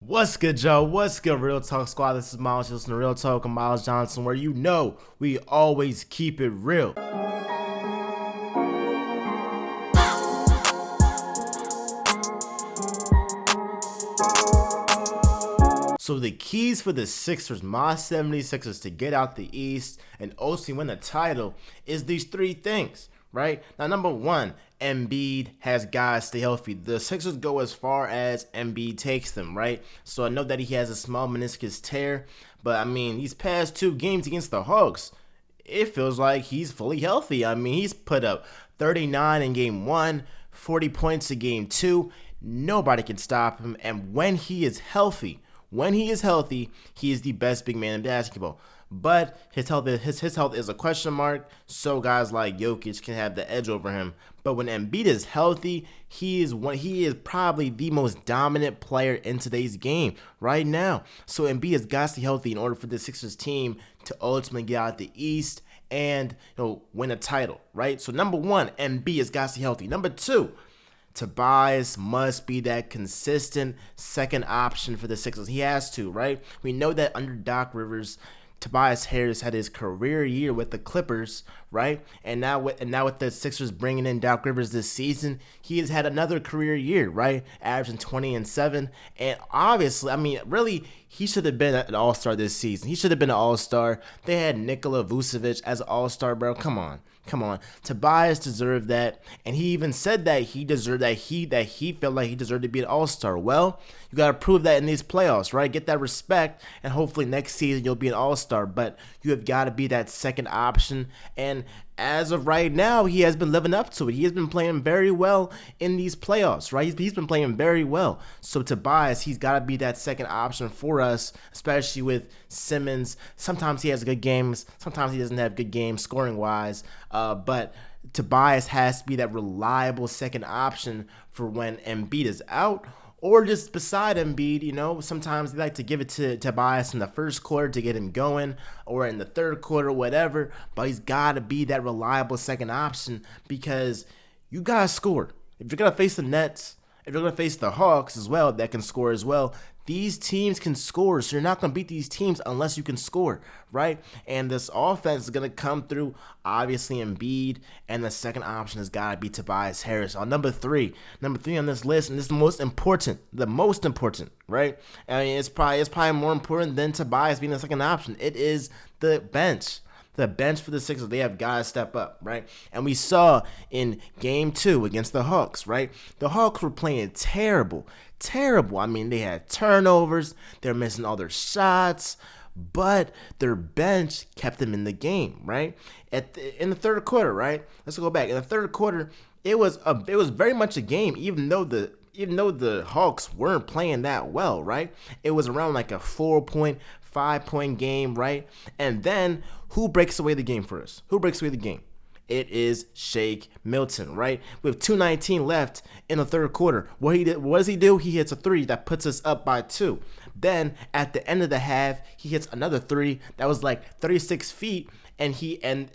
What's good, Joe? What's good, Real Talk Squad? This is Miles. Listen to Real Talk and Miles Johnson, where we always keep it real. So the keys for the Sixers, my 76ers, to get out the East and ultimately win the title is these three things, right? Now, number one, Embiid has guys stay healthy. The Sixers go as far as Embiid takes them, right? So I know that he has a small meniscus tear, but I mean, these past two games against the Hawks, it feels like he's fully healthy. I mean, he's put up 39 in game one, 40 points in game two. Nobody can stop him. And when he is healthy, he is the best big man in basketball. But his health is a question mark, so guys like Jokic can have the edge over him. But when Embiid is healthy, he is probably the most dominant player in today's game right now. So Embiid has got to be healthy in order for the Sixers team to ultimately get out the East and win a title, right? So number one, Embiid has got to be healthy. Number two, Tobias must be that consistent second option for the Sixers. He has to, right? We know that under Doc Rivers, Tobias Harris had his career year with the Clippers, right? And now with the Sixers bringing in Doc Rivers this season, he has had another career year, right? Averaging 20 and 7. And obviously, I mean, really, he should have been an all-star this season. He should have been an all-star. They had Nikola Vucevic as an all-star, bro. Come on. Tobias deserved that, and he even said that he deserved that. He felt like he deserved to be an all-star. Well, you got to prove that in these playoffs, right? Get that respect, and hopefully next season you'll be an all-star. But you have got to be that second option, and as of right now, he has been living up to it. He has been playing very well in these playoffs, right? He's been playing very well. So Tobias, he's got to be that second option for us, especially with Simmons. Sometimes he has good games. Sometimes he doesn't have good games scoring-wise. But Tobias has to be that reliable second option for when Embiid is out, or just beside Embiid. Sometimes they like to give it to Tobias in the first quarter to get him going, or in the third quarter, whatever. But he's got to be that reliable second option because you got to score. If you're going to face the Nets, if you're going to face the Hawks as well, that can score as well, these teams can score, so you're not going to beat these teams unless you can score, right? And this offense is going to come through, obviously, Embiid, and the second option has got to be Tobias Harris. On number three on this list, and this is the most important, right? I mean, it's probably more important than Tobias being the second option. It is the bench. The bench for the Sixers, they have got to step up, right? And we saw in game two against the Hawks, right? The Hawks were playing terrible. I mean, they had turnovers. They're missing all their shots. But their bench kept them in the game, right? In the third quarter, right? Let's go back. In the third quarter, it was very much a game, even though the Hawks weren't playing that well, right? It was around like a 4-point, 5-point game, right? And then who breaks away the game for us? It is Shake Milton, right? With 2:19 left in the third quarter. What does he do? He hits a three that puts us up by 2. Then at the end of the half, he hits another three that was like 36 feet, and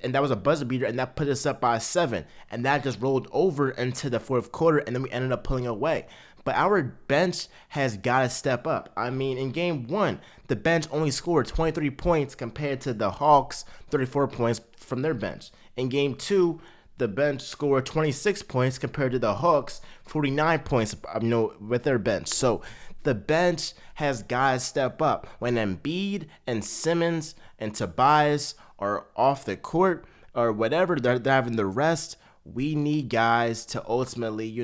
that was a buzzer beater, and that put us up by 7. And that just rolled over into the fourth quarter, and then we ended up pulling away. But our bench has got to step up. I mean, in game one, the bench only scored 23 points compared to the Hawks' 34 points from their bench. In game two, the bench scored 26 points compared to the Hawks' 49 points, with their bench. So the bench has got to step up. When Embiid and Simmons and Tobias are off the court or whatever, they're having the rest, we need guys to ultimately,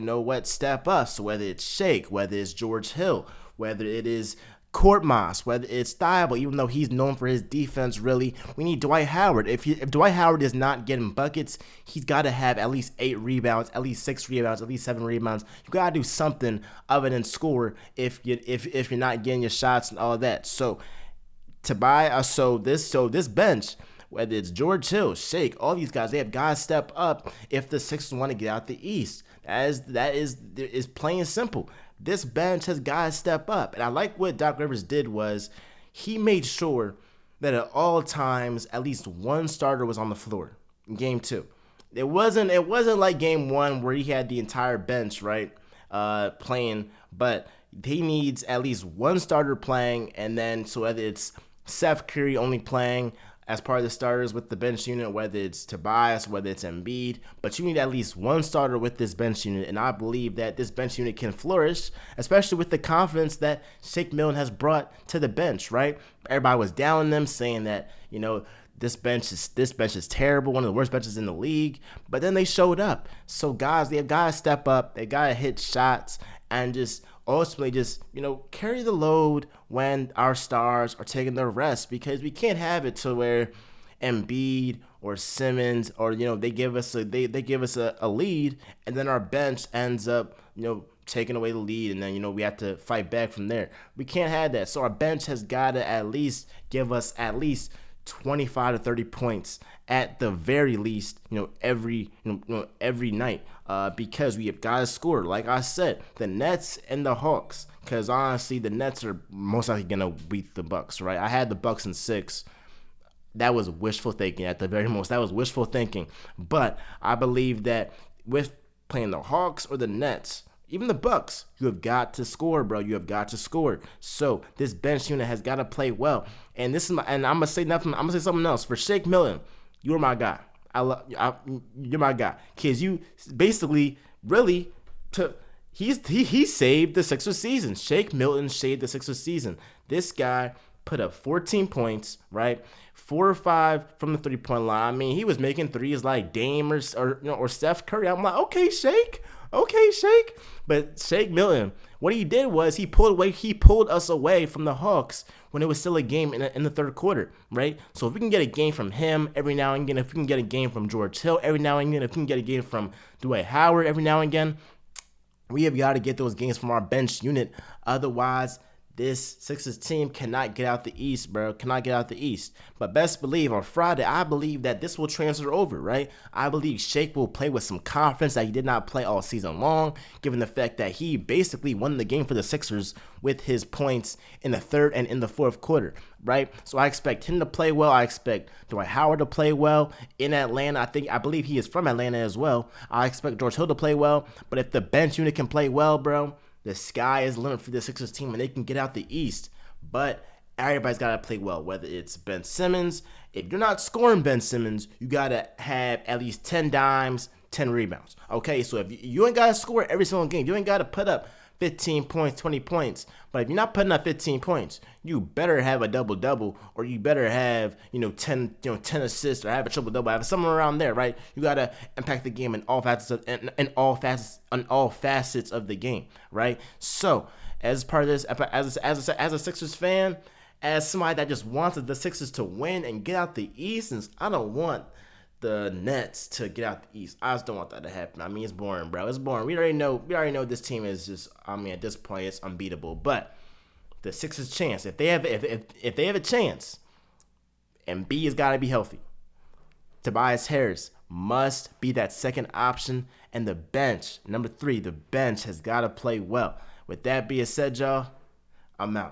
step up. So whether it's Shake, whether it's George Hill, whether it is Korkmaz, whether it's Thibault, even though he's known for his defense, really, we need Dwight Howard. If Dwight Howard is not getting buckets, he's got to have at least 8 rebounds, at least 6 rebounds, at least 7 rebounds. You got to do something other than score if you're not getting your shots and all that. So this bench, whether it's George Hill, Shake, all these guys, they have got to step up if the Sixers want to get out the East. That is plain and simple. This bench has got to step up. And I like what Doc Rivers did was he made sure that at all times at least one starter was on the floor in game two. It wasn't like game one where he had the entire bench, right, playing, but he needs at least one starter playing, and then so whether it's Seth Curry only playing as part of the starters with the bench unit, whether it's Tobias, whether it's Embiid, but you need at least one starter with this bench unit, and I believe that this bench unit can flourish, especially with the confidence that Shake Milton has brought to the bench, right? Everybody was down on them, saying that, this bench is terrible, one of the worst benches in the league, but then they showed up. So guys, they have got to step up, they got to hit shots, and just ultimately just, carry the load when our stars are taking their rest, because we can't have it to where Embiid or Simmons or, they give us a lead, and then our bench ends up, taking away the lead, and then, we have to fight back from there. We can't have that. So our bench has got to at least give us at least 25 to 30 points at the very least, every night, because we have got to score. Like I said, the Nets and the Hawks, because honestly, the Nets are most likely gonna beat the Bucks, right? I had the Bucks in 6. That was wishful thinking at the very most. That was wishful thinking, but I believe that with playing the Hawks or the Nets, even the Bucks, you have got to score, bro. You have got to score. So this bench unit has got to play well. And I'm gonna say nothing. I'm gonna say something else. For Shake Milton, you're my guy. You're my guy. Cause you basically really he saved the Sixers season. Shake Milton saved the Sixers season. This guy put up 14 points, right? 4 or 5 from the 3-point line. I mean, he was making threes like Dame or Steph Curry. I'm like, okay, Shake. But Shake Milton, what he did was he pulled us away from the Hawks when it was still a game in the third quarter, right? So if we can get a game from him every now and again, if we can get a game from George Hill every now and again, if we can get a game from Dwight Howard every now and again, we have got to get those games from our bench unit. Otherwise, this Sixers team cannot get out the East, bro. Cannot get out the East. But best believe on Friday, I believe that this will transfer over, right? I believe Shake will play with some confidence that he did not play all season long, given the fact that he basically won the game for the Sixers with his points in the third and in the fourth quarter, right? So I expect him to play well. I expect Dwight Howard to play well in Atlanta. I believe he is from Atlanta as well. I expect George Hill to play well. But if the bench unit can play well, bro, the sky is the limit for the Sixers team, and they can get out the East. But everybody's got to play well, whether it's Ben Simmons. If you're not scoring Ben Simmons, you got to have at least 10 dimes, 10 rebounds. Okay, so if you ain't got to score every single game, you ain't got to put up 15 points, 20 points. But if you're not putting up 15 points, you better have a double-double, or you better have, 10 assists, or have a triple-double, have somewhere around there, right? You got to impact the game in all facets of the game, right? So, as part of this, as a Sixers fan, as somebody that just wanted the Sixers to win and get out the East, since I don't want the Nets to get out the East. I just don't want that to happen. I mean, it's boring, bro. It's boring. We already know this team is just, at this point, it's unbeatable. But the Sixers' chance, if they have a chance, Embiid has got to be healthy. Tobias Harris must be that second option, and the bench, number 3, the bench has got to play well. With that being said, y'all, I'm out.